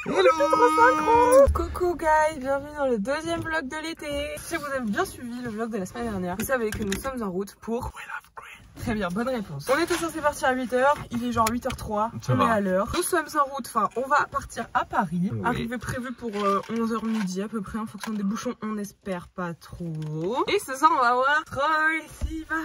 Hello. Coucou guys, bienvenue dans le deuxième vlog de l'été. Si vous avez bien suivi le vlog de la semaine dernière, vous savez que nous sommes en route pour We Love Green. Très bien, bonne réponse. On était censé partir à 8h, il est genre 8h03, on est à l'heure. Nous sommes en route, enfin on va partir à Paris. Oui. Arrivée prévue pour 11h midi à peu près en fonction des bouchons, on espère pas trop. Et ce soir on va voir Troye Sivan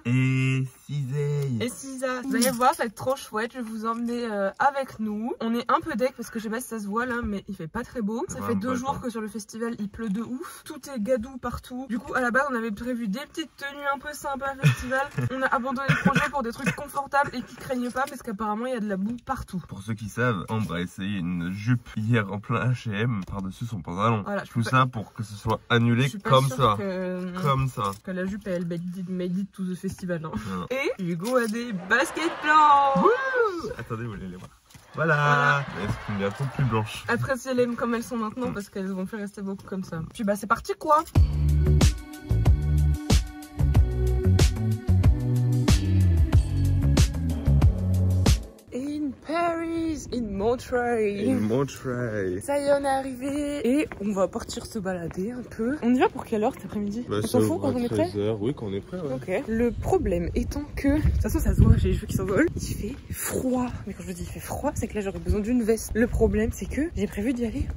et Ciseille. Et Cisa. Vous allez voir, ça va être trop chouette, je vais vous emmener avec nous. On est un peu deck parce que je sais pas si ça se voit là, mais il fait pas très beau. Ça fait 2 jours que sur le festival il pleut de ouf. Tout est gadou partout. Du coup à la base on avait prévu des petites tenues un peu sympas festival. On a abandonné le projet pour des trucs confortables et qui craignent pas parce qu'apparemment il y a de la boue partout. Pour ceux qui savent, Ambre a essayé une jupe hier en plein H&M par-dessus son pantalon. Voilà, tout ça pour que ce soit annulé comme ça. Comme ça. Que la jupe elle made it to the festival. Hein. Et Hugo a des baskets blancs. Attendez, vous allez les voir. Voilà. Elles sont bientôt plus blanches. Appréciez-les comme elles sont maintenant parce qu'elles vont plus rester beaucoup comme ça. Puis bah c'est parti quoi. Paris, in Montreuil. In Montreuil. Ça y est, on est arrivé et on va partir se balader un peu. On y va pour quelle heure cet après-midi? On s'en fout quand on est prêt? 13h, oui, quand on est prêt. Ouais. Ok. Le problème étant que, de toute façon, ça se voit, j'ai les cheveux qui s'envolent. Il fait froid. Mais quand je dis il fait froid, c'est que là j'aurais besoin d'une veste. Le problème, c'est que j'ai prévu d'y aller.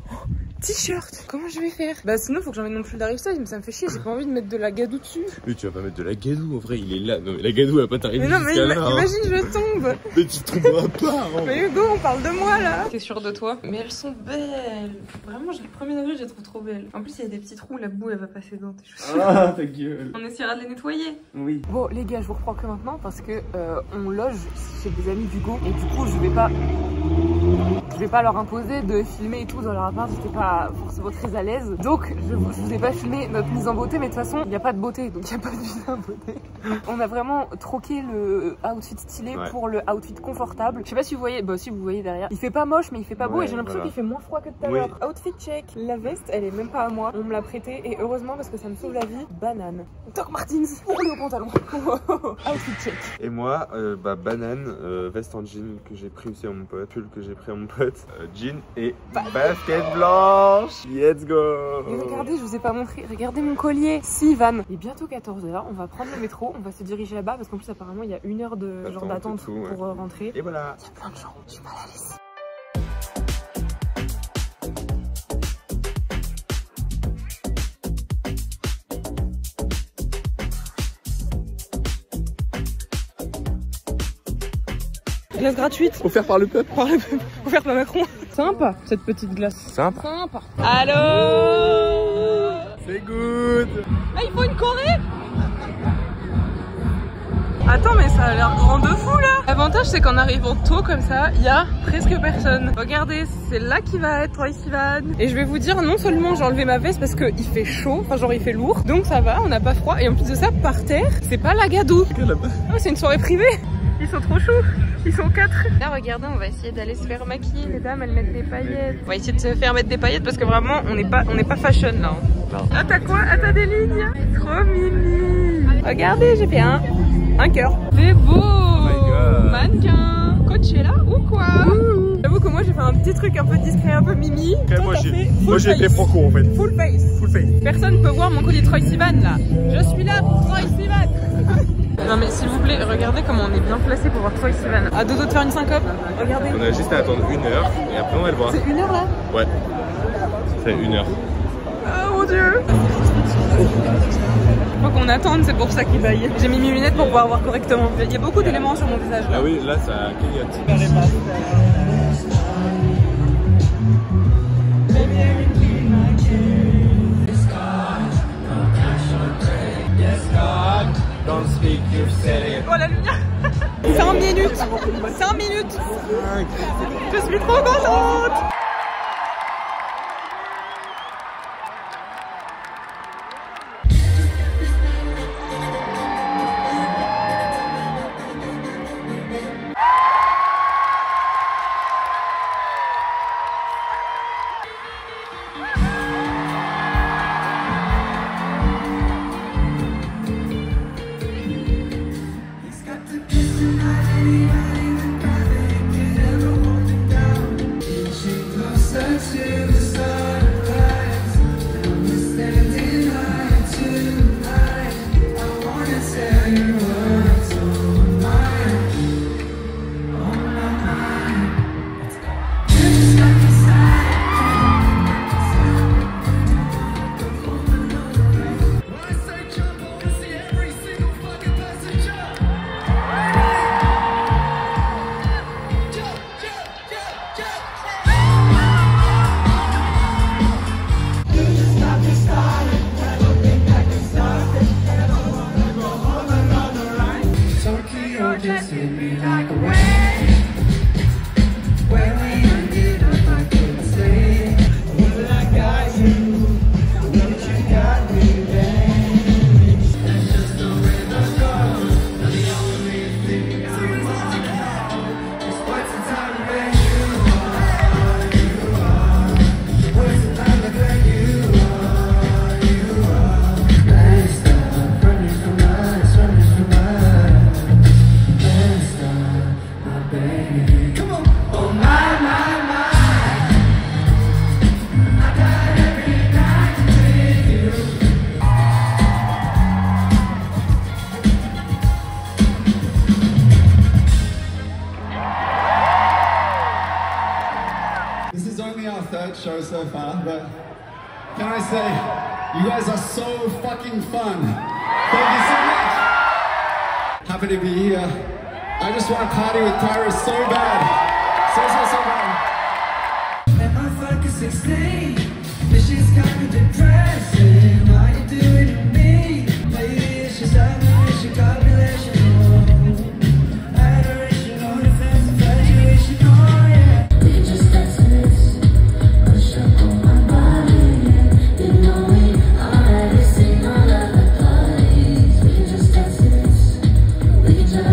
T-shirt. Comment je vais faire? Bah sinon faut que j'emmène mon pull d'Arifstyle, mais ça me fait chier, j'ai pas envie de mettre de la gadoue dessus. Mais tu vas pas mettre de la gadoue, en vrai il est là. Non mais la gadoue elle va pas t'arriver. Mais non mais imagine je tombe. Mais tu te tromperas pas. Mais Hugo, on parle de moi là. T'es sûr de toi? Mais elles sont belles. Vraiment, le premier degré, je les trouve trop belles. En plus il y a des petits trous, la boue elle va passer dans tes chaussures. Ah ta gueule. On essaiera de les nettoyer. Oui. Bon les gars, je vous reprends que maintenant parce que on loge chez des amis d'Hugo et du coup je vais pas leur imposer de filmer et tout dans leur appart, j'étais pas forcément très à l'aise. Donc je vous ai pas filmé notre mise en beauté, mais de toute façon il n'y a pas de beauté, donc il n'y a pas de mise en beauté. On a vraiment troqué le outfit stylé pour le outfit confortable. Je sais pas si vous voyez, bah si vous voyez derrière, il fait pas moche mais il fait pas beau et j'ai l'impression qu'il fait moins froid que tout à l'heure. Outfit check. La veste elle est même pas à moi, on me l'a prêtée et heureusement parce que ça me sauve la vie. Banane. Doc Martens pour le pantalon. Outfit check. Et moi, banane, veste en jean que j'ai pris aussi à mon pote, pull que j'ai pris à mon pote, jean et basket blanche. Let's go. Et regardez, je vous ai pas montré, regardez mon collier. Sivan. Il est bientôt 14h, on va prendre le métro, on va se diriger là-bas parce qu'en plus apparemment il y a 1 heure de genre d'attente pour rentrer. Et voilà. Il y a plein de gens, du mal à laisser. Glace gratuite. Offert par le peuple. Offert par Macron. Sympa cette petite glace. Sympa. Allô. C'est good. Ah, il faut une Corée. Attends, mais ça a l'air grand de fou là. L'avantage c'est qu'en arrivant tôt comme ça, il y a presque personne. Regardez, c'est là qu'il va être Troye Sivan. Et je vais vous dire, non seulement j'ai enlevé ma veste parce qu'il fait chaud, enfin genre il fait lourd, donc ça va, on n'a pas froid. Et en plus de ça, par terre, c'est pas la gadoue. Oh, c'est une soirée privée. Ils sont trop choux, ils sont 4. Là regardez, on va essayer d'aller se faire maquiller. Les dames elles mettent des paillettes. On va essayer de se faire mettre des paillettes parce que vraiment on n'est pas fashion là. Ah t'as quoi? Ah t'as des lignes? Trop mimi. Regardez, j'ai fait un cœur. C'est beau. Oh mannequin. Coachella ou quoi? J'avoue que moi j'ai fait un petit truc un peu discret, un peu mimi. Okay, moi j'ai été franco en fait. Full face. Personne peut voir mon collier Troye Sivan là. Je suis là pour Troye Sivan. Non mais s'il vous plaît, regardez comment on est bien placé pour voir Troye Sivan. À 2 doigts de faire une syncope. Regardez. On a juste à attendre 1 heure et après on va le voir. C'est 1 heure là? Ouais. C'est 1 heure. Oh mon dieu. Faut qu'on attende, c'est pour ça qu'il baille. J'ai mis mes lunettes pour pouvoir voir correctement. Il y a beaucoup d'éléments sur mon visage. Ah oui, là ça clignote. Oh la lumière. 5 minutes. 5 minutes. Je suis trop contente. say, you guys are so fucking fun. Thank you so much. Happy to be here. I just want to party with Tyrus so bad. So bad. Met my fucker 16, but she's kind of depressing. Why you do it to me? Maybe it's just admiration, copulation, adoration, or defense, infatuation, oh yeah. We just got this, push up on my body, you know we already seen all of the parties. We can just got this, we can just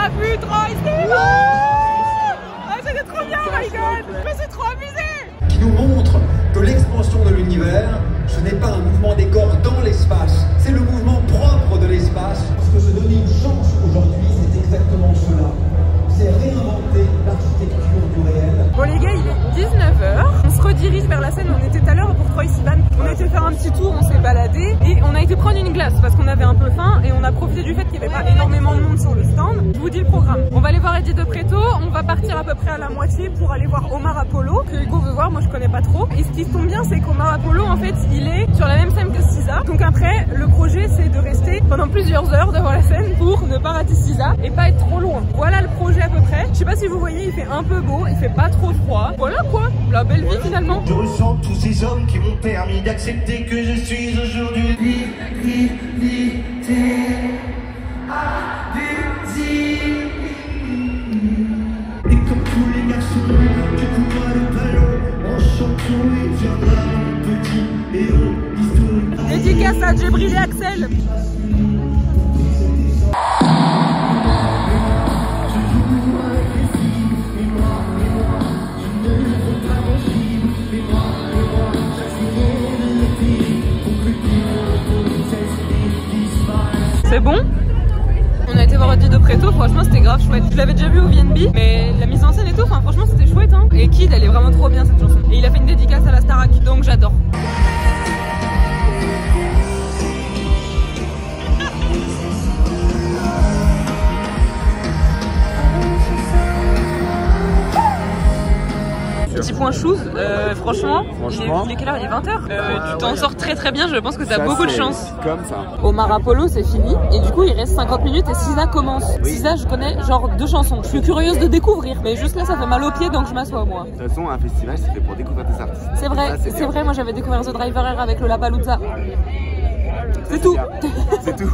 a vu Troy Sivan. Ah, c'était trop bien, my god. Je me suis trop amusée. Qui nous montre que l'expansion de l'univers, ce n'est pas un mouvement des corps dans l'espace, c'est le mouvement propre de l'espace. Parce que se donner une chance aujourd'hui, c'est exactement cela. C'est réinventer l'architecture du réel. Bon les gars, il est 19h. On se redirige vers la scène. On était tout à l'heure pour Troy Sivan. On a été faire un petit tour, on s'est baladé et on a été prendre une glace parce qu'on avait un peu faim et on a profité du fait qu'il n'y avait pas énormément de monde sur le stand. Je vous dis le programme. On va aller voir Eddie de Preto. On va partir à peu près à la moitié pour aller voir Omar Apollo que Hugo veut voir. Moi je connais pas trop. Et ce qui tombe bien, c'est qu'Omar Apollo en fait, il est sur la même scène que SZA. Donc après, le projet c'est de rester pendant plusieurs heures devant la scène pour ne pas rater SZA et pas être trop loin. Voilà le projet à peu près. Je sais pas si vous voyez, il fait un peu beau, il fait pas trop froid. Voilà quoi, la belle vie finalement. Je ressens tous ces hommes qui m'ont permis d'accepter que je suis aujourd'hui et comme tous les garçons, je cours le ballon en champion et viendra mon petit héros historique. Dédicace à Djibril et Axel. C'est bon? On a été voir Eddie de Preto, franchement c'était grave chouette. Je l'avais déjà vu au VNB, mais la mise en scène et tout, enfin, franchement c'était chouette hein. Et Kid elle est vraiment trop bien cette chanson. Et il a fait une dédicace à la Starac, donc j'adore. Petit point shoes, franchement, il est quelle heure? Il est 20h. Tu t'en sors très très bien, je pense que t'as beaucoup de chance. Comme ça. Omar Apollo c'est fini et du coup il reste 50 minutes et SZA commence. SZA je connais genre 2 chansons, je suis curieuse de découvrir mais juste là ça fait mal aux pieds donc je m'assois moi. De toute façon un festival c'est fait pour découvrir des artistes. C'est vrai, c'est vrai, moi j'avais découvert The Driver Air avec le Lollapalooza. C'est tout. C'est tout.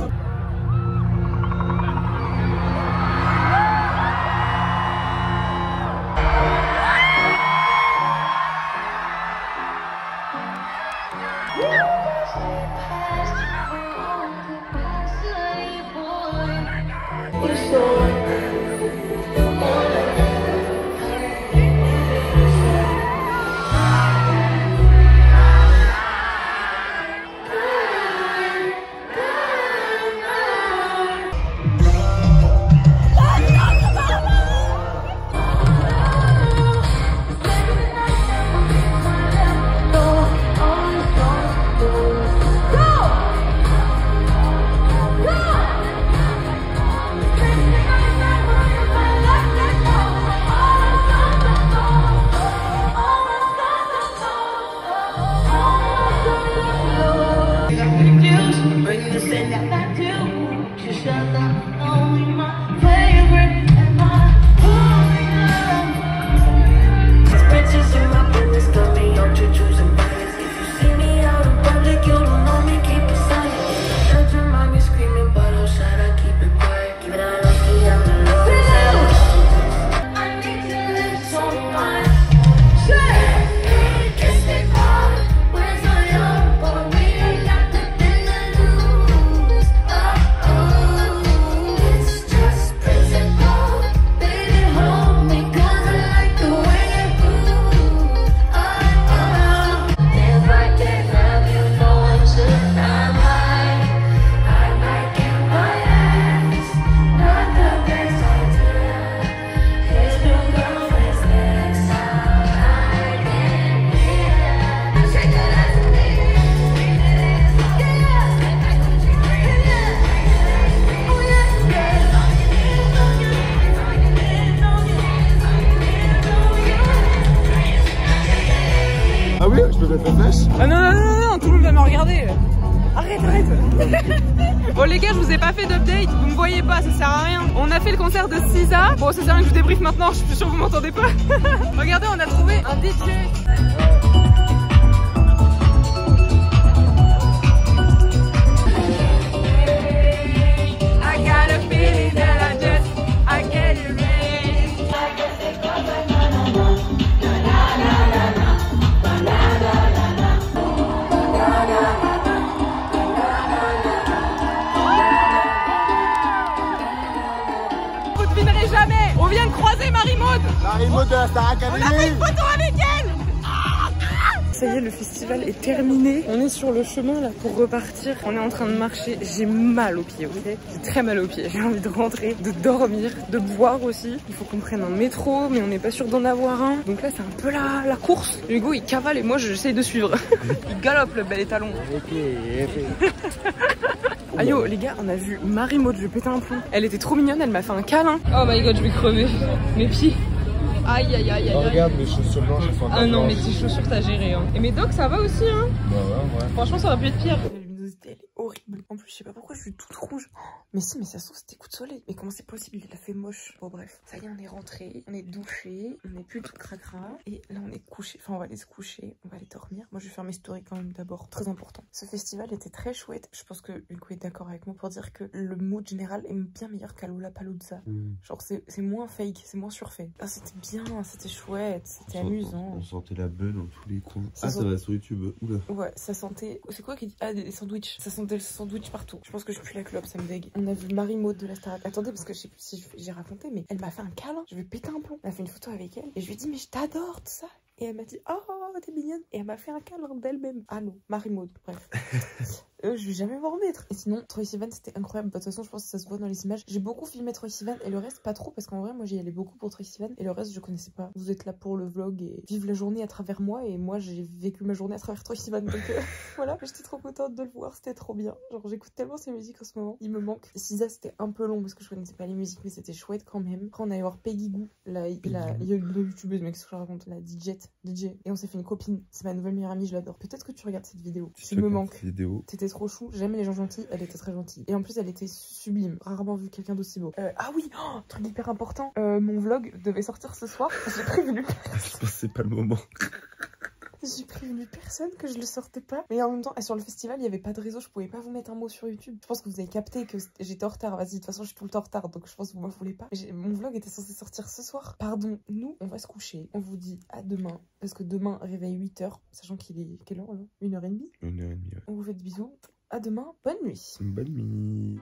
Ah non, tout le monde va me regarder. Arrête. Bon les gars, je vous ai pas fait d'update, vous me voyez pas, ça sert à rien. On a fait le concert de SZA. Bon, ça sert à rien que je vous débriefe maintenant, je suis sûre que vous m'entendez pas. Regardez, on a trouvé un DJ. devinerai jamais. On vient de croiser Marie-Maud. Marie-Maud de la Star Academy. On a fait une photo avec elle. Ça y est, le festival est terminé. On est sur le chemin là pour repartir. On est en train de marcher. J'ai mal aux pieds, ok? J'ai très mal aux pieds. J'ai envie de rentrer, de dormir, de boire aussi. Il faut qu'on prenne un métro, mais on n'est pas sûr d'en avoir un. Donc là, c'est un peu la course. Hugo, il cavale et moi, j'essaye de suivre. Il galope le bel étalon. Ah yo, les gars, on a vu Marie-Maud, je vais péter un plomb. Elle était trop mignonne, elle m'a fait un câlin. Oh my god, je vais crever. Mes pieds. Aïe aïe aïe aïe. Oh, regarde mes chaussures blanches, elles sont encore Ah non, blanches. mais tes chaussures t'as géré hein. Et mes docs ça va aussi hein. Bah ouais. Franchement ça aurait pu être pire. La luminosité elle est horrible. En plus je sais pas pourquoi je suis toute rouge. Mais si, mais ça se trouve c'était coup de soleil. Mais comment c'est possible, il a fait moche. Bon bref, ça y est on est rentré, on est douché, on est plus tout cracra. Et là on est couché, enfin on va aller se coucher, on va aller dormir. Moi je vais faire mes stories quand même d'abord, très important. Ce festival était très chouette. Je pense que Hugo est d'accord avec moi pour dire que le mood général est bien meilleur qu'à Lollapalooza. Genre c'est moins fake, c'est moins surfait. Ah, c'était bien, c'était chouette, c'était amusant. On sentait la beuh dans tous les coins. Ça Ah, sent- ça va sur YouTube. Oula. Ouais, ça sentait... C'est quoi qui dit? Ah, des sandwichs. Ça sentait le sandwich partout. Je pense que je pue la clope, ça me dégue. On a vu Marie-Maud de la Star Academy. Attendez, parce que je sais plus si j'ai raconté, mais elle m'a fait un câlin. Je vais péter un plomb. Elle a fait une photo avec elle. Et je lui ai dit, mais je t'adore, tout ça. Et elle m'a dit, oh, t'es mignonne. Et elle m'a fait un câlin d'elle-même. Ah non, Marie-Maud, bref. Je vais jamais m'en remettre. Et sinon, Troye Sivan, c'était incroyable. De toute façon, je pense que ça se voit dans les images. J'ai beaucoup filmé Troye Sivan et le reste, pas trop. Parce qu'en vrai, moi, j'y allais beaucoup pour Troye Sivan. Et le reste, je connaissais pas. Vous êtes là pour le vlog et vivre la journée à travers moi. Et moi, j'ai vécu ma journée à travers Troye Sivan. Donc voilà, j'étais trop contente de le voir. C'était trop bien. Genre, j'écoute tellement ses musiques en ce moment. Il me manque. Sisa, c'était un peu long parce que je connaissais pas les musiques, mais c'était chouette quand même. Après, on allait voir Peggy Goo, la youtubeuse, mec, ce que je raconte, la DJ. Et on s'est fait une copine. C'est ma nouvelle meilleure amie, je l'adore. Peut-être que tu regardes cette vidéo. Tu me manques. T'étais trop chou. J'aime les gens gentils. Elle était très gentille. Et en plus, elle était sublime. Rarement vu quelqu'un d'aussi beau. Ah oui, truc hyper important. Mon vlog devait sortir ce soir. J'ai prévenu. Je pense que c'est pas le moment. J'ai prévenu personne que je le sortais pas. Mais en même temps, sur le festival, il y avait pas de réseau. Je pouvais pas vous mettre un mot sur YouTube. Je pense que vous avez capté que j'étais en retard. Vas-y, de toute façon, je suis tout le temps en retard. Donc je pense que vous m'en voulez pas. Mon vlog était censé sortir ce soir. Pardon. Nous, on va se coucher. On vous dit à demain. Parce que demain, réveil 8h. Sachant qu'il est... Quelle heure là? 1h30. 1h30, ouais. On vous fait de bisous. À demain. Bonne nuit. Bonne nuit.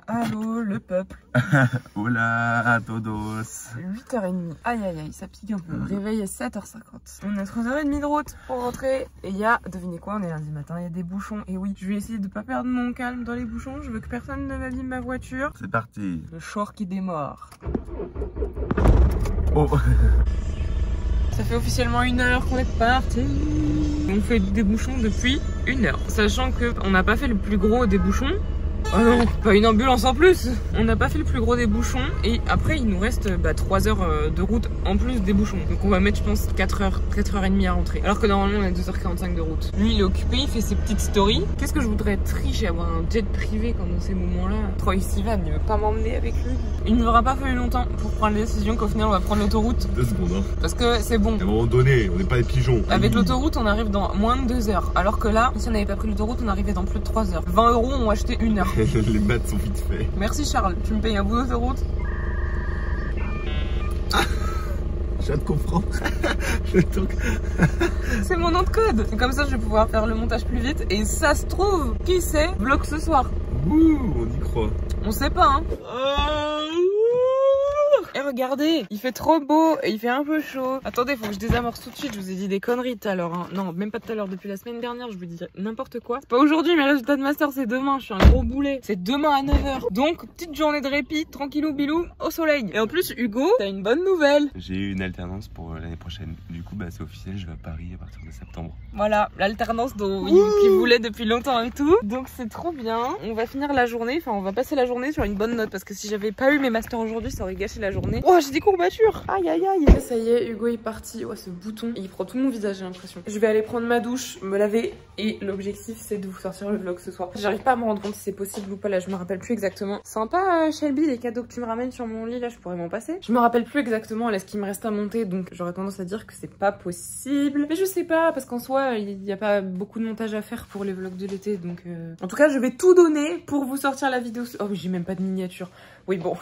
Allô, le peuple. Hola, todos. 8h30. Aïe aïe aïe, ça pique un peu. Réveil à 7h50. On a 3h30 de route pour rentrer. Et il y a, devinez quoi, on est lundi matin, il y a des bouchons. Et oui, je vais essayer de pas perdre mon calme dans les bouchons. Je veux que personne ne m'abîme ma voiture. C'est parti. Le short qui démarre. Oh. Ça fait officiellement 1 heure qu'on est parti. On fait des bouchons depuis 1 heure. Sachant qu'on n'a pas fait le plus gros des bouchons. Oh non, pas une ambulance en plus. On n'a pas fait le plus gros des bouchons. Et après, il nous reste 3 heures de route en plus des bouchons. Donc on va mettre, je pense, 4h30 à rentrer. Alors que normalement, on a 2h45 de route. Lui, il est occupé, il fait ses petites stories. Qu'est-ce que je voudrais tricher, avoir un jet privé comme dans ces moments-là. Troye Sivan, il veut pas m'emmener avec lui. Il ne nous aura pas fallu longtemps pour prendre la décision qu'au final, on va prendre l'autoroute. 2 secondes, hein. Parce que c'est bon. À un moment donné, on n'est pas des pigeons. Avec l'autoroute, on arrive dans moins de 2 heures. Alors que là, si on n'avait pas pris l'autoroute, on arrivait dans plus de 3 heures. 20 €, on achetait 1 heure. Les maths sont vite faits. Merci Charles, tu me payes un bout d'autoroute. Je viens de comprendre. C'est mon nom de code. Et comme ça, je vais pouvoir faire le montage plus vite. Et ça se trouve, qui sait, vlog ce soir. Ouh, on y croit. On sait pas, hein. Et regardez, il fait trop beau et il fait un peu chaud. Attendez, faut que je désamorce tout de suite. Je vous ai dit des conneries tout à l'heure. Hein. Non, même pas tout à l'heure. Depuis la semaine dernière, je vous dis n'importe quoi. C'est pas aujourd'hui, mes résultats de master, c'est demain. Je suis un gros boulet. C'est demain à 9h. Donc, petite journée de répit, tranquillou bilou, au soleil. Et en plus, Hugo, t'as une bonne nouvelle. J'ai eu une alternance pour l'année prochaine. Du coup, c'est officiel, je vais à Paris à partir de septembre. Voilà, l'alternance qu'il voulait depuis longtemps et tout. Donc c'est trop bien. On va finir la journée, enfin on va passer la journée sur une bonne note. Parce que si j'avais pas eu mes masters aujourd'hui, ça aurait gâché la journée. Oh, j'ai des courbatures. Aïe aïe aïe. Ça y est, Hugo est parti. Oh, ce bouton, il prend tout mon visage, j'ai l'impression. Je vais aller prendre ma douche, me laver. Et l'objectif, c'est de vous sortir le vlog ce soir. J'arrive pas à me rendre compte si c'est possible ou pas. Là, je me rappelle plus exactement. Sympa, Shelby, les cadeaux que tu me ramènes sur mon lit. Là, je pourrais m'en passer. Je me rappelle plus exactement là ce qui me reste à monter. Donc j'aurais tendance à dire que c'est pas possible. Mais je sais pas, parce qu'en soi, il y a pas beaucoup de montage à faire pour les vlogs de l'été. Donc en tout cas, je vais tout donner pour vous sortir la vidéo. Oh, j'ai même pas de miniature. Oui, bon.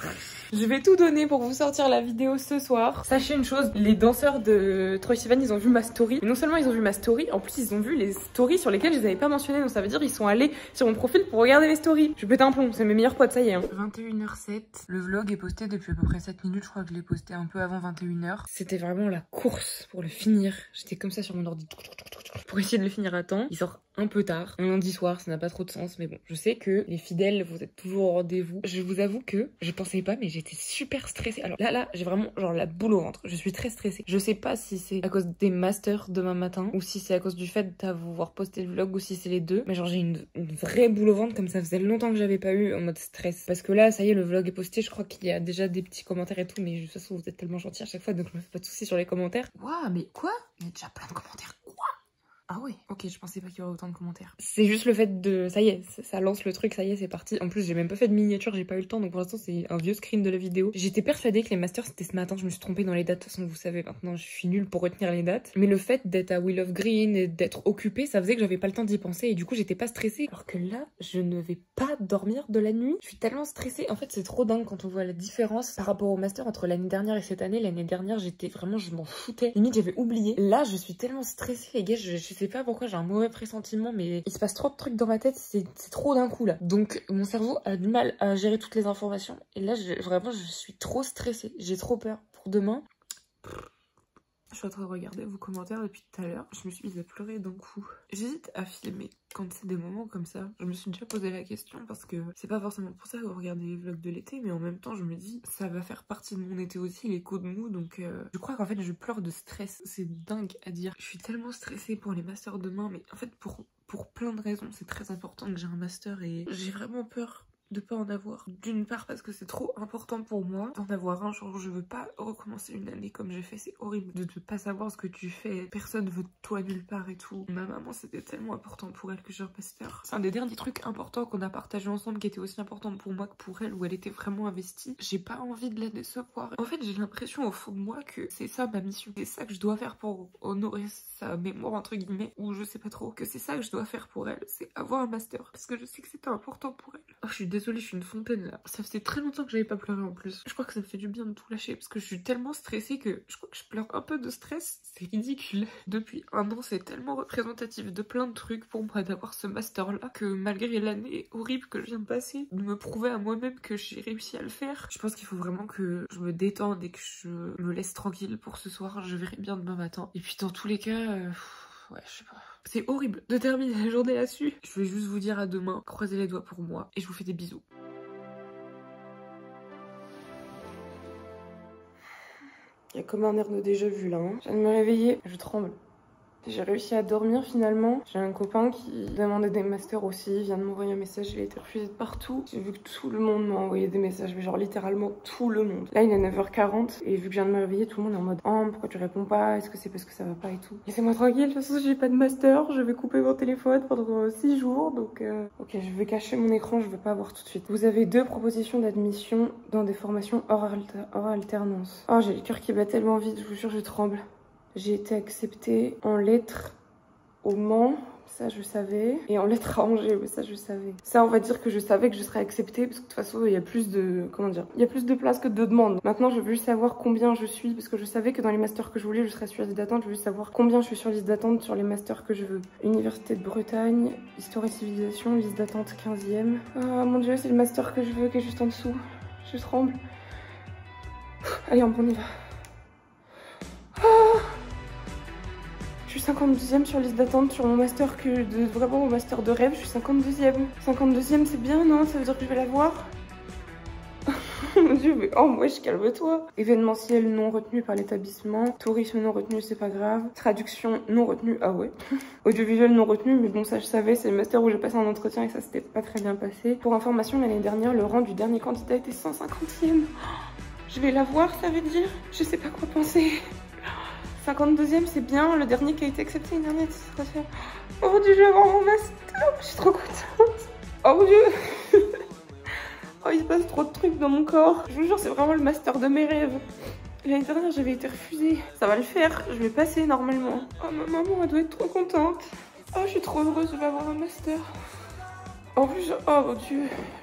Je vais tout donner pour vous vous sortir la vidéo ce soir. Sachez une chose, les danseurs de Troye Sivan, ils ont vu ma story. Et non seulement ils ont vu ma story, en plus ils ont vu les stories sur lesquelles je les avais pas mentionnées. Donc ça veut dire ils sont allés sur mon profil pour regarder les stories. Je pète un plomb, c'est mes meilleurs potes, ça y est. 21h07, le vlog est posté depuis à peu près 7 minutes. Je crois que je l'ai posté un peu avant 21h. C'était vraiment la course pour le finir. J'étais comme ça sur mon ordi pour essayer de le finir à temps. Il sort un peu tard, un lundi soir, ça n'a pas trop de sens, mais bon, je sais que les fidèles, vous êtes toujours au rendez-vous. Je vous avoue que je pensais pas, mais j'étais super stressée. Alors là, j'ai vraiment genre la boule au ventre. Je suis très stressée. Je sais pas si c'est à cause des masters demain matin, ou si c'est à cause du fait d'avoir posté le vlog, ou si c'est les deux. Mais genre j'ai une vraie boule au ventre, comme ça faisait longtemps que j'avais pas eu en mode stress. Parce que là, ça y est, le vlog est posté, je crois qu'il y a déjà des petits commentaires et tout, mais de toute façon, vous êtes tellement gentils à chaque fois, donc je me fais pas de soucis sur les commentaires. Waouh, mais quoi? Il y a déjà plein de commentaires. Quoi? Ah ouais, ok, je pensais pas qu'il y aurait autant de commentaires. C'est juste le fait de... Ça y est, ça lance le truc, ça y est, c'est parti. En plus, j'ai même pas fait de miniature, j'ai pas eu le temps, donc pour l'instant, c'est un vieux screen de la vidéo. J'étais persuadée que les masters, c'était ce matin, je me suis trompée dans les dates. De toute façon, vous savez, maintenant, je suis nulle pour retenir les dates. Mais le fait d'être à Wheel of Green et d'être occupée, ça faisait que j'avais pas le temps d'y penser, et du coup, j'étais pas stressée. Alors que là, je ne vais pas dormir de la nuit. Je suis tellement stressée. En fait, c'est trop dingue quand on voit la différence par rapport au master entre l'année dernière et cette année. L'année dernière, j'étais vraiment, je m'en foutais. Limite, j'avais oublié. Là, je suis tellement stressée, les gars, je sais pas pourquoi j'ai un mauvais pressentiment, mais il se passe trop de trucs dans ma tête, c'est trop d'un coup là. Donc mon cerveau a du mal à gérer toutes les informations. Et là, vraiment, je suis trop stressée. J'ai trop peur pour demain. Je suis en train de regarder vos commentaires depuis tout à l'heure. Je me suis mise à pleurer d'un coup. J'hésite à filmer quand c'est des moments comme ça. Je me suis déjà posé la question parce que c'est pas forcément pour ça que vous regardez les vlogs de l'été, mais en même temps, je me dis, ça va faire partie de mon été aussi, les coups de mou. Donc je crois qu'en fait, je pleure de stress. C'est dingue à dire. Je suis tellement stressée pour les masters demain, mais en fait, pour plein de raisons, c'est très important que j'ai un master et j'ai vraiment peur de pas en avoir. D'une part parce que c'est trop important pour moi d'en avoir un, genre je veux pas recommencer une année comme j'ai fait, c'est horrible de ne pas savoir ce que tu fais, personne veut de toi nulle part et tout. Ma maman, c'était tellement important pour elle que j'ai un master. C'est un des derniers trucs importants qu'on a partagé ensemble qui était aussi important pour moi que pour elle, où elle était vraiment investie. J'ai pas envie de la décevoir. En fait, j'ai l'impression au fond de moi que c'est ça ma mission, c'est ça que je dois faire pour honorer sa mémoire entre guillemets, ou je sais pas trop, que c'est ça que je dois faire pour elle, c'est avoir un master, parce que je sais que c'était important pour elle. Oh, je suis désolée, je suis une fontaine là. Ça faisait très longtemps que j'avais pas pleuré en plus. Je crois que ça me fait du bien de tout lâcher parce que je suis tellement stressée que je crois que je pleure un peu de stress. C'est ridicule. Depuis un an, c'est tellement représentatif de plein de trucs pour moi d'avoir ce master là que malgré l'année horrible que je viens de passer, de me prouver à moi-même que j'ai réussi à le faire. Je pense qu'il faut vraiment que je me détende et que je me laisse tranquille pour ce soir. Je verrai bien demain matin. Et puis dans tous les cas... ouais, je sais pas. C'est horrible de terminer la journée là-dessus. Je vais juste vous dire à demain, croisez les doigts pour moi et je vous fais des bisous. Il y a comme un air de déjà vu là. Hein. Je viens de me réveiller, je tremble. J'ai réussi à dormir finalement. J'ai un copain qui demandait des masters aussi, il vient de m'envoyer un message, il a été refusé de partout. J'ai vu que tout le monde m'a envoyé des messages, mais genre littéralement tout le monde. Là il est 9h40 et vu que je viens de me réveiller, tout le monde est en mode « Oh, pourquoi tu réponds pas? Est-ce que c'est parce que ça va pas et tout ?» Laissez-moi tranquille, de toute façon j'ai pas de master, je vais couper mon téléphone pendant 6 jours, donc ok, je vais cacher mon écran, je vais pas voir tout de suite. Vous avez 2 propositions d'admission dans des formations hors alternance. Oh, j'ai le cœur qui bat tellement vite, je vous jure, je tremble. J'ai été acceptée en lettres au Mans, ça je savais, et en lettres à Angers, ça je savais. Ça on va dire que je savais que je serais acceptée parce que de toute façon il y a plus de, comment dire, il y a plus de places que de demandes. Maintenant je veux juste savoir combien je suis parce que je savais que dans les masters que je voulais je serais sur liste d'attente. Je veux juste savoir combien je suis sur liste d'attente sur les masters que je veux. Université de Bretagne, Histoire et Civilisation, liste d'attente 15e. Oh mon dieu, c'est le master que je veux qui est juste en dessous. Je tremble. Allez, on y va. Oh, je suis 52e sur liste d'attente sur mon master vraiment mon master de rêve, je suis 52e. 52e c'est bien, non? Ça veut dire que je vais l'avoir? Mon dieu, mais oh wesh, calme-toi. Événementiel non retenu par l'établissement. Tourisme non retenu, c'est pas grave. Traduction non retenue, ah ouais. Audiovisuel non retenu, mais bon ça je savais, c'est le master où j'ai passé un entretien et ça s'était pas très bien passé. Pour information, l'année dernière, le rang du dernier candidat était 150e. Je vais l'avoir, ça veut dire? Je sais pas quoi penser. 52e c'est bien, le dernier qui a été accepté l'année dernière, c'est très bien. Oh mon dieu, je vais avoir mon master, je suis trop contente. Oh mon dieu. Oh, il se passe trop de trucs dans mon corps. Je vous jure, c'est vraiment le master de mes rêves. L'année dernière, j'avais été refusée. Ça va le faire, je vais passer normalement. Oh, ma maman, elle doit être trop contente. Oh, je suis trop heureuse, je vais avoir un master. En plus, oh mon dieu,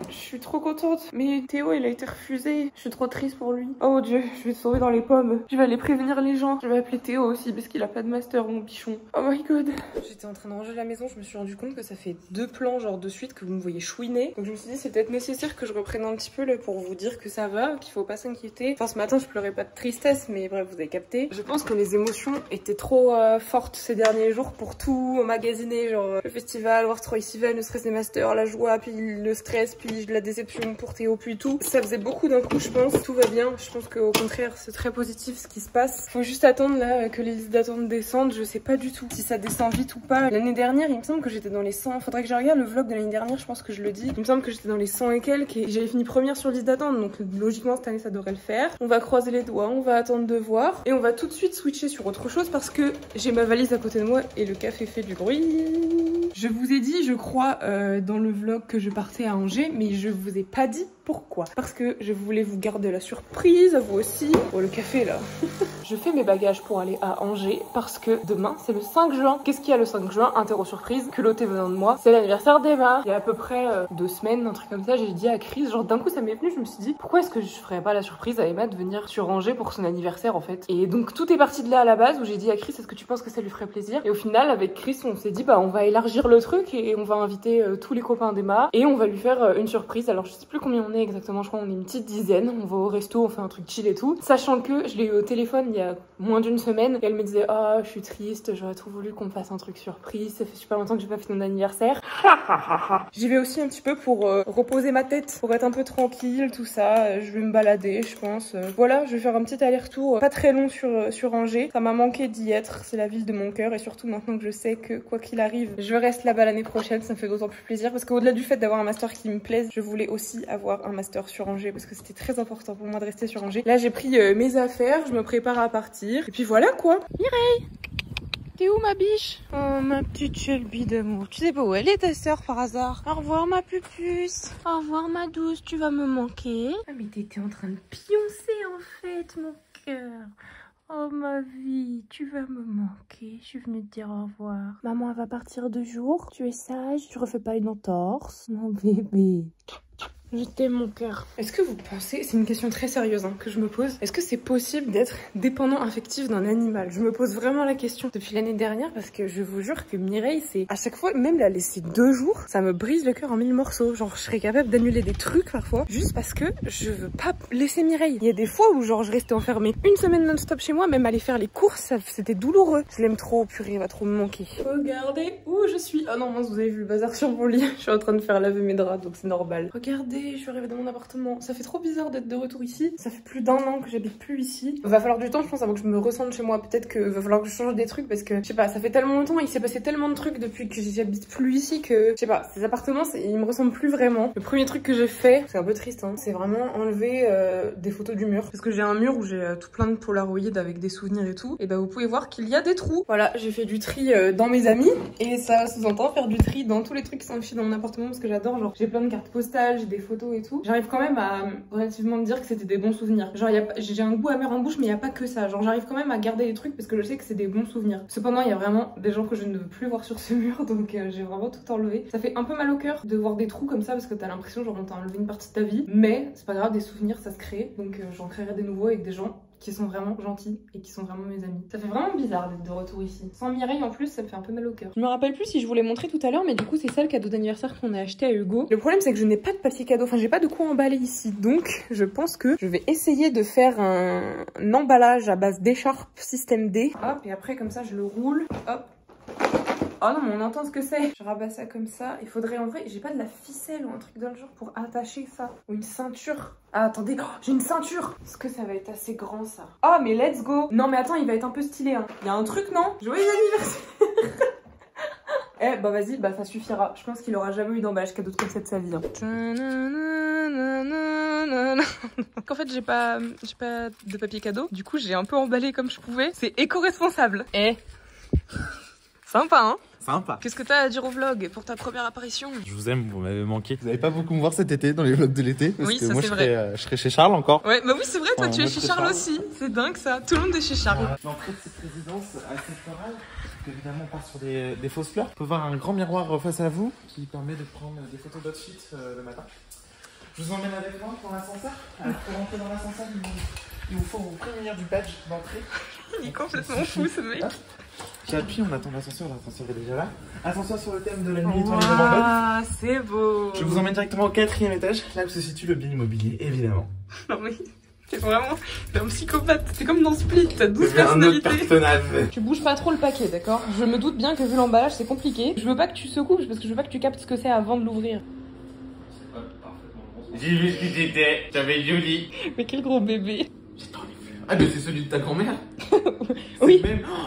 je suis trop contente. Mais Théo, il a été refusé. Je suis trop triste pour lui. Oh mon dieu, je vais te sauver dans les pommes. Je vais aller prévenir les gens. Je vais appeler Théo aussi parce qu'il a pas de master, mon bichon. Oh my god. J'étais en train de ranger la maison, je me suis rendu compte que ça fait 2 plans genre de suite que vous me voyez chouiner. Donc je me suis dit c'est peut-être nécessaire que je reprenne un petit peu là pour vous dire que ça va, qu'il faut pas s'inquiéter. Enfin ce matin je pleurais pas de tristesse, mais bref vous avez capté. Je pense que les émotions étaient trop fortes ces derniers jours pour tout emmagasiner, genre le festival, voir Troye Sivan, le stress des masters, la joie, puis le stress, puis la déception pour Théo, puis tout. Ça faisait beaucoup d'un coup je pense. Tout va bien, je pense qu'au contraire c'est très positif ce qui se passe. Faut juste attendre là que les listes d'attente descendent. Je sais pas du tout si ça descend vite ou pas. L'année dernière il me semble que j'étais dans les 100. Faudrait que je regarde le vlog de l'année dernière, je pense que je le dis. Il me semble que j'étais dans les 100 et quelques et j'avais fini première sur liste d'attente. Donc logiquement cette année ça devrait le faire. On va croiser les doigts, on va attendre de voir. Et on va tout de suite switcher sur autre chose parce que j'ai ma valise à côté de moi et le café fait du bruit. Je vous ai dit je crois dans le vlog que je partais à Angers, mais je vous ai pas dit pourquoi. Parce que je voulais vous garder la surprise, à vous aussi. Oh le café là. Je fais mes bagages pour aller à Angers parce que demain c'est le 5 juin. Qu'est-ce qu'il y a le 5 juin? Interro surprise, culotté venant de moi. C'est l'anniversaire d'Emma. Il y a à peu près 2 semaines, un truc comme ça, j'ai dit à Chris, genre d'un coup ça m'est venu, je me suis dit pourquoi est-ce que je ferais pas la surprise à Emma de venir sur Angers pour son anniversaire en fait. Et donc tout est parti de là à la base où j'ai dit à Chris est-ce que tu penses que ça lui ferait plaisir? Et au final avec Chris on s'est dit bah on va élargir le truc et on va inviter tous les copains d'Emma et on va lui faire une surprise. Alors je sais plus combien on est exactement, je crois on est une petite dizaine. On va au resto, on fait un truc chill et tout. Sachant que je l'ai eu au téléphone il y a moins d'une semaine et elle me disait ah je suis triste, j'aurais trop voulu qu'on fasse un truc surprise, ça fait super longtemps que j'ai pas fait mon anniversaire. J'y vais aussi un petit peu pour reposer ma tête, pour être un peu tranquille, tout ça. Je vais me balader je pense. Voilà, je vais faire un petit aller-retour pas très long sur Angers. Ça m'a manqué d'y être, c'est la ville de mon cœur et surtout maintenant que je sais que quoi qu'il arrive je reste là-bas l'année prochaine, ça me fait d'autant plus plaisir parce qu'au-delà du fait d'avoir un master qui me plaise, je voulais aussi avoir un master sur Angers parce que c'était très important pour moi de rester sur Angers. Là j'ai pris mes affaires, je me prépare à partir et puis voilà quoi. Mireille, t'es où ma biche? Oh ma petite Shelby d'amour, tu sais pas où elle est ta soeur par hasard? Au revoir ma pupuce, au revoir ma douce, tu vas me manquer. Ah mais t'étais en train de pioncer en fait mon cœur. Oh ma vie, tu vas me manquer, je suis venue te dire au revoir. Maman elle va partir 2 jours, tu es sage, tu refais pas une entorse, mon bébé. Je t'aime mon cœur. Est-ce que vous pensez, c'est une question très sérieuse que je me pose, est-ce que c'est possible d'être dépendant affectif d'un animal? Je me pose vraiment la question depuis l'année dernière parce que je vous jure que Mireille, c'est à chaque fois, même la laisser 2 jours, ça me brise le cœur en 1000 morceaux. Genre je serais capable d'annuler des trucs parfois juste parce que je veux pas laisser Mireille. Il y a des fois où genre je restais enfermée 1 semaine non-stop chez moi, même aller faire les courses, c'était douloureux. Je l'aime trop, purée, il va trop me manquer. Regardez où je suis. Oh non, mince, vous avez vu le bazar sur mon lit. Je suis en train de faire laver mes draps donc c'est normal. Regardez. Je suis arrivée dans mon appartement. Ça fait trop bizarre d'être de retour ici. Ça fait plus d'1 an que j'habite plus ici. Va falloir du temps, je pense, avant que je me ressente chez moi. Peut-être que va falloir que je change des trucs parce que, je sais pas, ça fait tellement longtemps, il s'est passé tellement de trucs depuis que j'habite plus ici que, je sais pas, ces appartements, ils me ressemblent plus vraiment. Le premier truc que j'ai fait, c'est un peu triste, c'est vraiment enlever des photos du mur. Parce que j'ai un mur où j'ai tout plein de polaroïdes avec des souvenirs et tout. Et bah, vous pouvez voir qu'il y a des trous. Voilà, j'ai fait du tri dans mes amis. Et ça sous-entend faire du tri dans tous les trucs qui sont affichés dans mon appartement parce que j'adore. Genre, j'ai plein de cartes postales, j'ai des photos et tout. J'arrive quand même à relativement me dire que c'était des bons souvenirs. Genre j'ai un goût amer en bouche mais il n'y a pas que ça. Genre j'arrive quand même à garder les trucs parce que je sais que c'est des bons souvenirs. Cependant il y a vraiment des gens que je ne veux plus voir sur ce mur donc j'ai vraiment tout enlevé. Ça fait un peu mal au cœur de voir des trous comme ça parce que t'as l'impression genre on t'a enlevé une partie de ta vie. Mais c'est pas grave, des souvenirs ça se crée. Donc j'en créerai des nouveaux avec des gens qui sont vraiment gentils et qui sont vraiment mes amis. Ça fait vraiment bizarre d'être de retour ici. Sans Mireille en plus, ça me fait un peu mal au cœur. Je me rappelle plus si je vous l'ai montré tout à l'heure, mais du coup c'est ça le cadeau d'anniversaire qu'on a acheté à Hugo. Le problème c'est que je n'ai pas de papier cadeau, enfin j'ai pas de quoi emballer ici. Donc je pense que je vais essayer de faire un emballage à base d'écharpe système D. Hop, et après comme ça je le roule. Hop. Oh non mais on entend ce que c'est. Je rabats ça comme ça. Il faudrait en vrai, j'ai pas de la ficelle ou un truc dans le genre pour attacher ça. Ou une ceinture. Ah attendez, oh, j'ai une ceinture. Est-ce que ça va être assez grand ça? Oh mais let's go. Non mais attends, il va être un peu stylé hein. Il y a un truc non? Joyeux anniversaire. Eh bah vas-y, bah ça suffira. Je pense qu'il aura jamais eu d'emballage cadeau comme ça de sa vie. En fait j'ai pas de papier cadeau. Du coup j'ai un peu emballé comme je pouvais. C'est éco-responsable. Eh. Sympa hein? Sympa. Qu'est-ce que t'as à dire au vlog pour ta première apparition? Je vous aime, vous m'avez manqué. Vous n'allez pas beaucoup me voir cet été dans les vlogs de l'été. Parce oui, que ça moi, c'est vrai. Je serai chez Charles encore. Ouais, bah oui, c'est vrai, toi tu es chez Charles aussi. C'est dingue ça. Tout le monde est chez Charles. L'entrée de cette résidence à cette parole. évidemment on part sur des fausses fleurs. Vous pouvez voir un grand miroir face à vous qui permet de prendre des photos d'outfit le matin. Je vous emmène avec moi dans l'ascenseur. Pour rentrer dans l'ascenseur, il vous faut vous prémunir du badge d'entrée. Il est complètement fou ce mec. J'appuie, on attend l'ascenseur est déjà là. Ascenseur sur le thème de la nuit étoilée de Van Gogh. Ah, c'est beau. Je vous emmène directement au 4e étage, là où se situe le bien immobilier, évidemment. Non mais, c'est vraiment un psychopathe. C'est comme dans Split, t'as 12 C'est un autre personnalités. personnage. Tu bouges pas trop le paquet, d'accord? Je me doute bien que vu l'emballage, c'est compliqué. Je veux pas que tu secoues parce que je veux pas que tu captes ce que c'est avant de l'ouvrir. J'ai vu ce que c'était, j'avais Julie. Mais quel gros bébé. Ah mais c'est celui de ta grand-mère. Oui.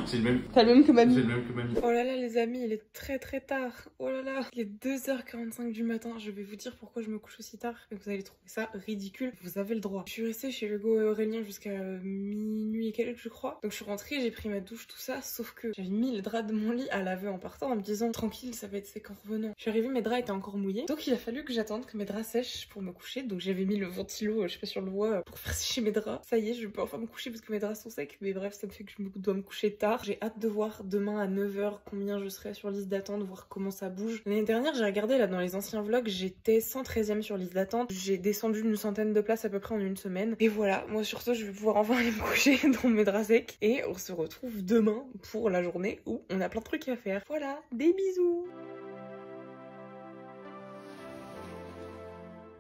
C'est le même. T'as le même que mamie. C'est le même que mamie. Oh là là les amis, il est très tard. Oh là là, il est 2h45 du matin. Je vais vous dire pourquoi je me couche aussi tard. Et vous allez trouver ça ridicule. Vous avez le droit. Je suis restée chez Hugo et Aurélien jusqu'à minuit et quelques je crois. Donc je suis rentrée, j'ai pris ma douche, tout ça. Sauf que j'avais mis le drap de mon lit à laver en partant en me disant tranquille, ça va être sec en revenant. Je suis arrivée, mes draps étaient encore mouillés. Donc il a fallu que j'attende que mes draps sèchent pour me coucher. Donc j'avais mis le ventilo, je sais pas, sur le bois pour faire sécher mes draps. Ça y est, je peux enfin me coucher parce que mes draps sont secs. Mais bref, ça me fait que je dois me coucher tard. J'ai hâte de voir demain à 9h combien je serai sur liste d'attente, voir comment ça bouge. L'année dernière, j'ai regardé là dans les anciens vlogs, j'étais 113e sur liste d'attente. J'ai descendu une centaine de places à peu près en une semaine. Et voilà, moi sur ce, je vais pouvoir enfin aller me coucher dans mes draps secs. Et on se retrouve demain pour la journée où on a plein de trucs à faire. Voilà, des bisous.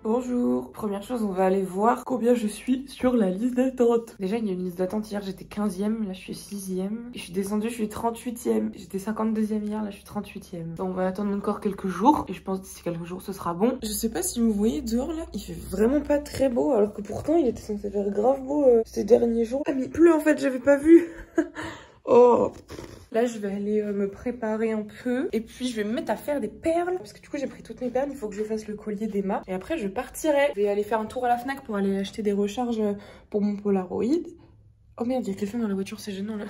Bonjour, première chose, on va aller voir combien je suis sur la liste d'attente. Déjà, il y a une liste d'attente, hier j'étais 15e, là je suis 6e. Je suis descendue, je suis 38e. J'étais 52e hier, là je suis 38e. Donc on va attendre encore quelques jours, et je pense que d'ici quelques jours ce sera bon. Je sais pas si vous voyez dehors là, il fait vraiment pas très beau, alors que pourtant il était censé faire grave beau ces derniers jours. Ah mais il pleut en fait, j'avais pas vu. Oh. Là je vais aller me préparer un peu et puis je vais me mettre à faire des perles parce que du coup j'ai pris toutes mes perles, il faut que je fasse le collier d'Emma et après je partirai. Je vais aller faire un tour à la Fnac pour aller acheter des recharges pour mon Polaroid. Oh merde, il y a quelqu'un dans la voiture, c'est gênant là.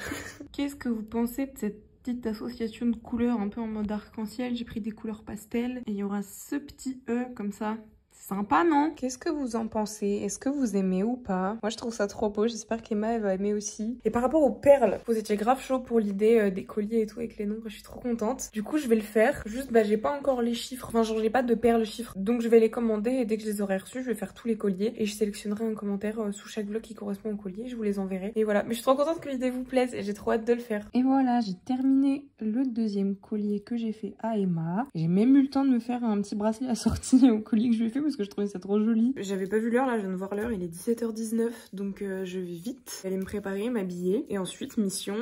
Qu'est-ce que vous pensez de cette petite association de couleurs un peu en mode arc-en-ciel? J'ai pris des couleurs pastel et il y aura ce petit E comme ça. Sympa, non? Qu'est-ce que vous en pensez? Est-ce que vous aimez ou pas? Moi, je trouve ça trop beau. J'espère qu'Emma, elle va aimer aussi. Et par rapport aux perles, vous étiez grave chaud pour l'idée des colliers et tout avec les nombres. Je suis trop contente. Du coup, je vais le faire. Juste, bah, j'ai pas encore les chiffres. Enfin, genre, j'ai pas de perles chiffres. Donc, je vais les commander et dès que je les aurai reçus, je vais faire tous les colliers. Et je sélectionnerai un commentaire sous chaque vlog qui correspond au collier. Je vous les enverrai. Et voilà. Mais je suis trop contente que l'idée vous plaise et j'ai trop hâte de le faire. Et voilà, j'ai terminé le deuxième collier que j'ai fait à Emma. J'ai même eu le temps de me faire un petit bracelet assorti au collier que je lui ai fait parce que je trouvais ça trop joli. J'avais pas vu l'heure là, je viens de voir l'heure, il est 17h19 donc je vais vite aller me préparer, m'habiller et ensuite mission,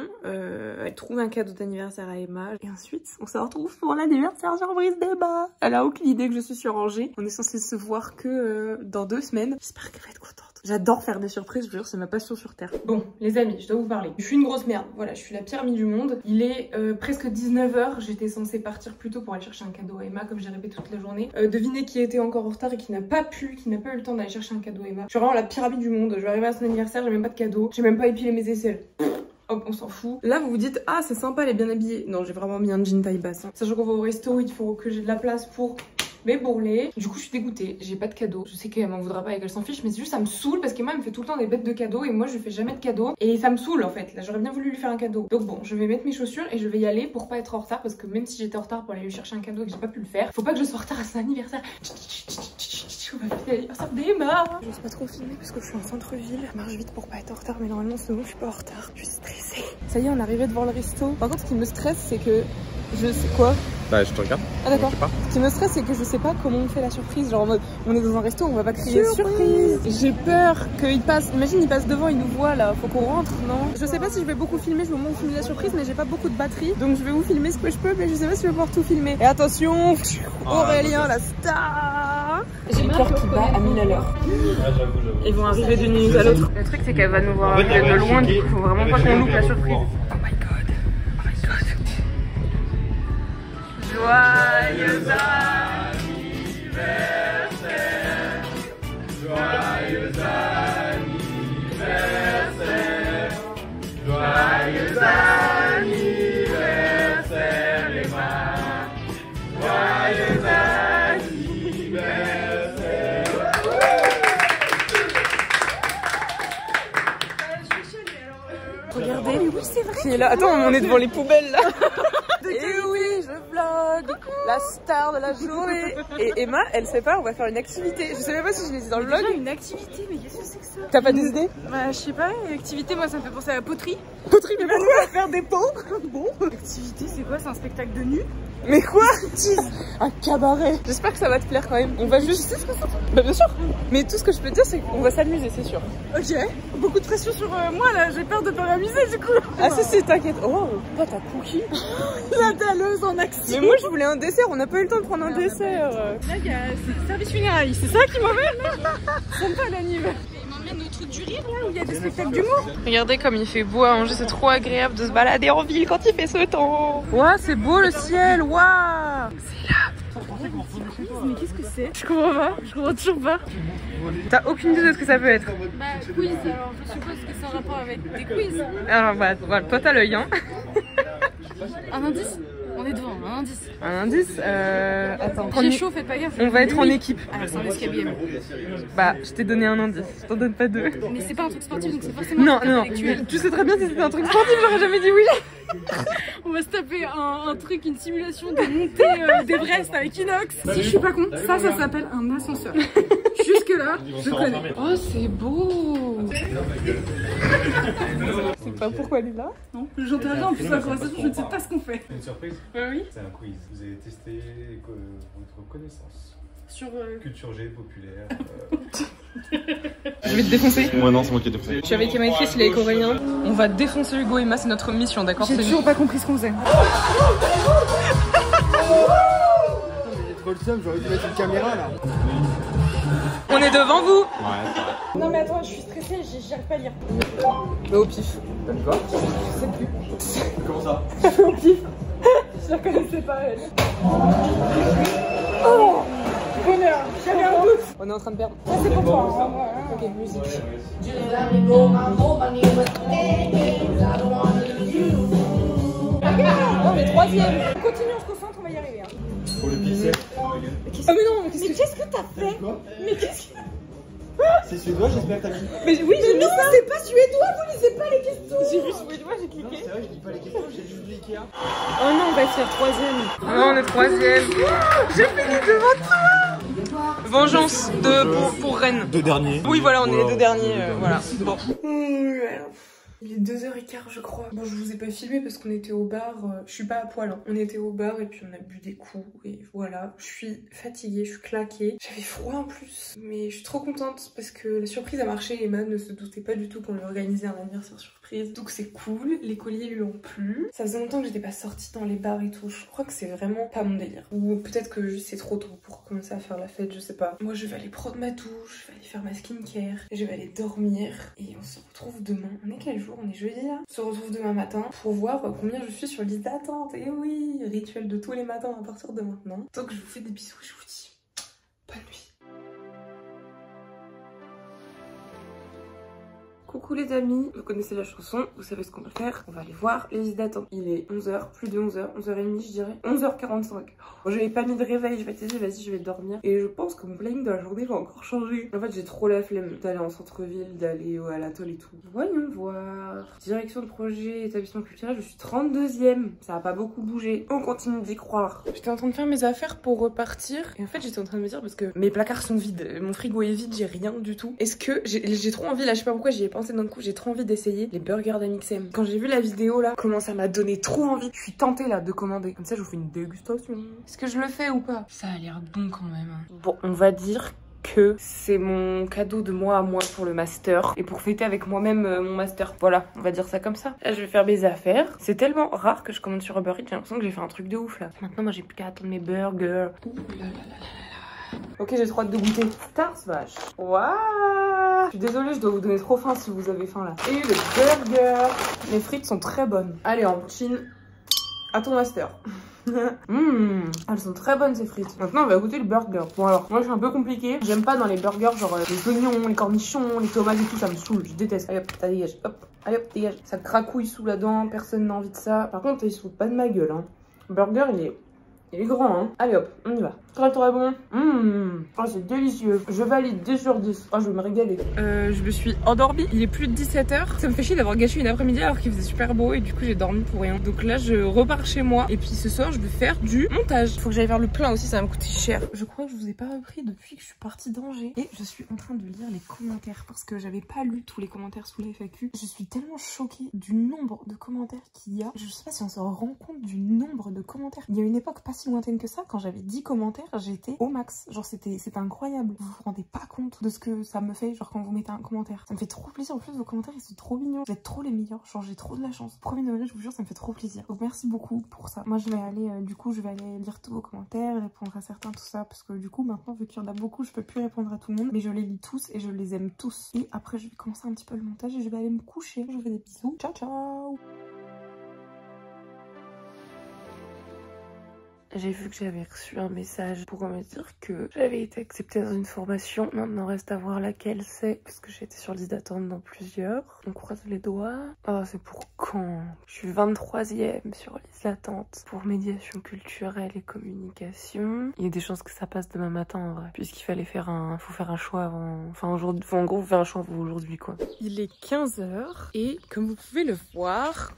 trouver un cadeau d'anniversaire à Emma et ensuite on se retrouve pour l'anniversaire surprise d'Emma. Elle a aucune idée que je suis sur Angers, on est censé se voir que dans 2 semaines, j'espère qu'elle va être contente. J'adore faire des surprises, je vous jure, c'est ma passion sur terre. Bon, les amis, je dois vous parler. Je suis une grosse merde, voilà, je suis la pire amie du monde. Il est presque 19h, j'étais censée partir plus tôt pour aller chercher un cadeau à Emma, comme j'ai répété toute la journée. Devinez qui était encore en retard et qui n'a pas eu le temps d'aller chercher un cadeau à Emma. Je suis vraiment la pire amie du monde, je vais arriver à son anniversaire, j'ai même pas de cadeau, j'ai même pas épilé mes aisselles. Hop, on s'en fout. Là, vous vous dites, ah, c'est sympa, elle est bien habillée. Non, j'ai vraiment mis un jean taille basse. Hein. Sachant qu'on va au resto, il faut que j'ai de la place pour mes bourrelets. Du coup, je suis dégoûtée. J'ai pas de cadeau. Je sais qu'elle m'en voudra pas et qu'elle s'en fiche, mais c'est juste ça me saoule parce qu'Emma me fait tout le temps des bêtes de cadeaux et moi, je fais jamais de cadeaux. Et ça me saoule en fait. Là, j'aurais bien voulu lui faire un cadeau. Donc bon, je vais mettre mes chaussures et je vais y aller pour pas être en retard parce que même si j'étais en retard pour aller lui chercher un cadeau et que j'ai pas pu le faire, faut pas que je sois en retard à son anniversaire. On va fêter l'anniversaire d'Emma. Je sais pas trop filmer parce que je suis en centre-ville. Je marche vite pour pas être en retard, mais normalement, c'est bon, je suis pas en retard. Je suis stressée. Ça y est, on est arrivé devant le resto. Par contre, ce qui me stresse, c'est que je sais quoi. Bah, je te regarde. Ah d'accord. Ce qui me stresse, c'est que je sais pas comment on fait la surprise. Genre en mode, on est dans un resto, on va pas crier surprise. J'ai peur qu'il passe. Imagine, il passe devant, il nous voit là. Faut qu'on rentre, non? Je sais pas si je vais beaucoup filmer. Je vais au moins filmer la surprise, mais j'ai pas beaucoup de batterie. Donc je vais vous filmer ce que je peux, mais je sais pas si je vais pouvoir tout filmer. Et attention, Aurélien, la star. J'ai le cœur qui bat à 1000 à l'heure. Ils vont arriver d'une minute à l'autre. Le truc, c'est qu'elle va nous voir arriver de loin. Du coup, faut vraiment pas qu'on loupe la surprise. Oh my god. Joyeux anniversaire, joyeux anniversaire, joyeux anniversaire Emma, joyeux anniversaire. Regardez, mais oui c'est vrai, qui est là. Attends, on est devant les poubelles là. Et oui, je vlog, la star de la journée. Et Emma, elle sait pas, on va faire une activité. Je sais même pas si je l'ai dit dans le vlog. Une activité, mais qu'est-ce que c'est que ça? T'as pas des idées? Bah je sais pas, une activité moi ça me fait penser à la poterie. Poterie, mais on va faire des pots. Bon. Activité c'est quoi? C'est un spectacle de nu? Mais quoi? Un cabaret. J'espère que ça va te plaire quand même. On va juste... Tu sais ce que c'est? Bah bien sûr. Mais tout ce que je peux te dire c'est qu'on va s'amuser, c'est sûr. Ok. Beaucoup de pression sur moi là, j'ai peur de pas m'amuser du coup. Ah si, t'inquiète. Oh, toi t'as cookie. La dalleuse en action. Mais moi je voulais un dessert, on n'a pas eu le temps de prendre un dessert. Là il y a le service funérailles, c'est ça qui m'emmène? Sympa l'anime. Il m'emmène au truc du rire là où il y a des spectacles d'humour. Regardez comme il fait beau à Angers, c'est trop agréable de se balader en ville quand il fait ce temps. Ouah, c'est beau le ciel, waouh. C'est là. Mais qu'est-ce que c'est? Je comprends pas, je comprends toujours pas. T'as aucune idée de ce que ça peut être? Bah quiz, alors je suppose que c'est en rapport avec des quiz. Alors voilà, toi t'as l'œil hein. Un indice? On est devant, un indice. Un indice attends. J'ai chaud, faites pas gaffe. On va être en équipe. Ah, c'est un escabier. Bah, je t'ai donné un indice, je t'en donne pas deux. Mais c'est pas un truc sportif, donc c'est forcément Non, un truc non, intellectuel. tu sais très bien si c'était un truc sportif, j'aurais jamais dit oui. On va se taper un truc, une simulation de montée d'Everest avec Inox. Si je suis pas con, ça s'appelle un ascenseur. Jusque là, je connais. Oh, c'est beau. C'est pas pourquoi elle est là. Non, j'entends rien en plus dans la conversation, je ne sais pas ce qu'on fait. Une surprise? Oui. C'est un quiz. Vous avez testé votre connaissance. Sur Culture G populaire. Je vais te défoncer. Moi non, c'est moi qui ai défoncé. Je suis avec Emma et Chris, il est coréen. On va défoncer Hugo et Emma, c'est notre mission, d'accord? J'ai toujours pas compris ce qu'on faisait. J'ai trop le seum, j'aurais dû mettre une caméra là. On est devant vous. Ouais, Non mais attends, je suis stressée, j'arrive pas à lire. Mais au pif. t'as dit quoi? Je sais plus. Comment ça? Au pif. Je la connaissais pas elle. Oh bonheur, j'avais un doute. On est en train de perdre. Ça c'est pour toi. Hein. Ok, musique. Non mais troisième. Continue, on se concentre, on va y arriver. Hein. Pour le pixel. Ah mais non, mais Qu'est-ce que t'as fait? Mais qu'est-ce que... C'est suédois, j'espère que t'as mis. Mais oui, j'ai mis ça. C'est pas suédois, vous lisez pas les questions. J'ai vu suédois, j'ai cliqué. C'est vrai, je dis pas les questions, j'ai juste dit Ikea. Oh non, on va faire troisième. Non, on est troisième. J'ai fini devant toi. Vengeance pour Rennes. Deux derniers. Oui, voilà, on est les deux derniers. Voilà. Bon. Il est 2h15 je crois. Bon je vous ai pas filmé parce qu'on était au bar, je suis pas à poil hein. On était au bar et puis on a bu des coups et voilà. Je suis fatiguée, je suis claquée. J'avais froid en plus. Mais je suis trop contente parce que la surprise a marché. Emma ne se doutait pas du tout qu'on lui organisait un anniversaire surprise. Donc c'est cool, les colliers lui ont plu. Ça faisait longtemps que j'étais pas sortie dans les bars et tout. Je crois que c'est vraiment pas mon délire. Ou peut-être que juste c'est trop tôt pour commencer à faire la fête, je sais pas. Moi je vais aller prendre ma douche, je vais aller faire ma skincare, et je vais aller dormir et on se retrouve demain. On est quel jour? On est jeudi là. On se retrouve demain matin pour voir combien je suis sur liste d'attente. Et oui, rituel de tous les matins à partir de maintenant. Donc je vous fais des bisous et je vous dis bonne nuit. Coucou les amis, vous connaissez la chanson, vous savez ce qu'on va faire. On va aller voir les listes d'attente. Il est 11h, plus de 11h, 11h30 je dirais, 11h45. Bon, je n'ai pas mis de réveil, je vais te dire vas-y je vais dormir. Et je pense que mon planning de la journée va encore changer. En fait j'ai trop la flemme d'aller en centre-ville, d'aller à l'atoll et tout. Voyons voir. Direction de projet, établissement culturel, je suis 32e. Ça a pas beaucoup bougé. On continue d'y croire. J'étais en train de faire mes affaires pour repartir. Et en fait j'étais en train de me dire parce que mes placards sont vides, mon frigo est vide, j'ai rien du tout. Est-ce que j'ai trop envie là, je sais pas pourquoi j'y ai pensé d'un coup, j'ai trop envie d'essayer les burgers d'Amixem. Quand j'ai vu la vidéo là, comment ça m'a donné trop envie. Je suis tentée là de commander. Comme ça je vous fais une dégustation. Est-ce que je le fais ou pas? Ça a l'air bon quand même. Bon, on va dire que c'est mon cadeau de moi à moi pour le master et pour fêter avec moi-même mon master. Voilà, on va dire ça comme ça. Là, je vais faire mes affaires. C'est tellement rare que je commande sur Uber Eats, j'ai l'impression que j'ai fait un truc de ouf là. Maintenant, moi, j'ai plus qu'à attendre mes burgers. Ouh là là là là. Ok, j'ai trop hâte de goûter. Stars vache. Waouh! Je suis désolée, je dois vous donner trop faim si vous avez faim là. Et le burger. Les frites sont très bonnes. Allez, en chine. À ton master. Elles sont très bonnes ces frites. Maintenant on va goûter le burger. Bon alors moi je suis un peu compliqué. J'aime pas dans les burgers genre les oignons, les cornichons, les tomates et tout, ça me saoule, je déteste. Allez hop, ça dégage, hop, allez hop, dégage. Ça cracouille sous la dent, personne n'a envie de ça. Par contre ils se foutent pas de ma gueule hein. Le burger il est grand hein. Allez hop, on y va. Très très bon. Oh, c'est délicieux. Je valide 10 sur 10. Oh, je vais me régaler. Je me suis endormie. Il est plus de 17h. Ça me fait chier d'avoir gâché une après-midi alors qu'il faisait super beau et du coup j'ai dormi pour rien. Donc là je repars chez moi et puis ce soir je vais faire du montage. Faut que j'aille faire le plein aussi, ça va me coûter cher. Je crois que je vous ai pas repris depuis que je suis partie d'Angers et je suis en train de lire les commentaires parce que j'avais pas lu tous les commentaires sous la FAQ. Je suis tellement choquée du nombre de commentaires qu'il y a. Je sais pas si on se rend compte du nombre de commentaires. Il y a une époque pas si lointaine que ça, quand j'avais 10 commentaires, j'étais au max. Genre c'était incroyable. Vous vous rendez pas compte de ce que ça me fait, genre quand vous mettez un commentaire. Ça me fait trop plaisir. En plus vos commentaires ils sont trop mignons. Vous êtes trop les meilleurs. Genre j'ai trop de la chance. Premier degré, je vous jure, ça me fait trop plaisir. Donc merci beaucoup pour ça. Moi je vais aller, du coup je vais aller lire tous vos commentaires, répondre à certains, tout ça. Parce que du coup maintenant vu qu'il y en a beaucoup, je peux plus répondre à tout le monde. Mais je les lis tous et je les aime tous. Et après je vais commencer un petit peu le montage et je vais aller me coucher. Je vous fais des bisous. Ciao ciao. J'ai vu que j'avais reçu un message pour me dire que j'avais été acceptée dans une formation. Maintenant reste à voir laquelle c'est, parce que j'ai été sur liste d'attente dans plusieurs. On croise les doigts. Oh, c'est pour quand? Je suis 23e sur liste d'attente pour médiation culturelle et communication. Il y a des chances que ça passe demain matin en vrai, puisqu'il fallait faire faut faire un choix avant, enfin aujourd'hui, en gros faut faire un choix aujourd'hui quoi. Il est 15h et comme vous pouvez le voir,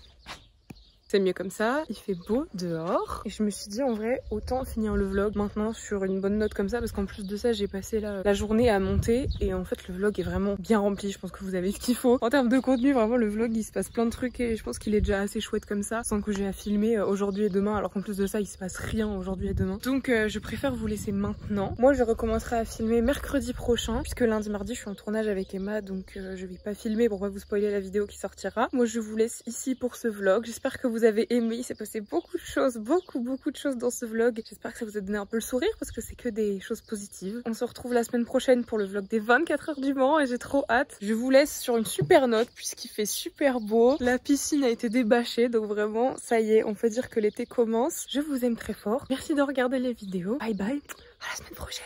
c'est mieux comme ça, il fait beau dehors. Et je me suis dit en vrai, autant finir le vlog maintenant sur une bonne note comme ça, parce qu'en plus de ça, j'ai passé la journée à monter. Et en fait, le vlog est vraiment bien rempli. Je pense que vous avez ce qu'il faut. En termes de contenu, vraiment, le vlog, il se passe plein de trucs. Et je pense qu'il est déjà assez chouette comme ça, sans que j'ai à filmer aujourd'hui et demain. Alors qu'en plus de ça, il se passe rien aujourd'hui et demain. Donc je préfère vous laisser maintenant. Moi, je recommencerai à filmer mercredi prochain, puisque lundi, mardi, je suis en tournage avec Emma. Donc je vais pas filmer pour pas vous spoiler la vidéo qui sortira. Moi, je vous laisse ici pour ce vlog. J'espère que vous avez aimé, il s'est passé beaucoup de choses, beaucoup de choses dans ce vlog. J'espère que ça vous a donné un peu le sourire parce que c'est que des choses positives. On se retrouve la semaine prochaine pour le vlog des 24 heures du Mans et j'ai trop hâte. Je vous laisse sur une super note puisqu'il fait super beau. La piscine a été débâchée donc vraiment ça y est, on peut dire que l'été commence. Je vous aime très fort. Merci de regarder les vidéos. Bye bye, à la semaine prochaine.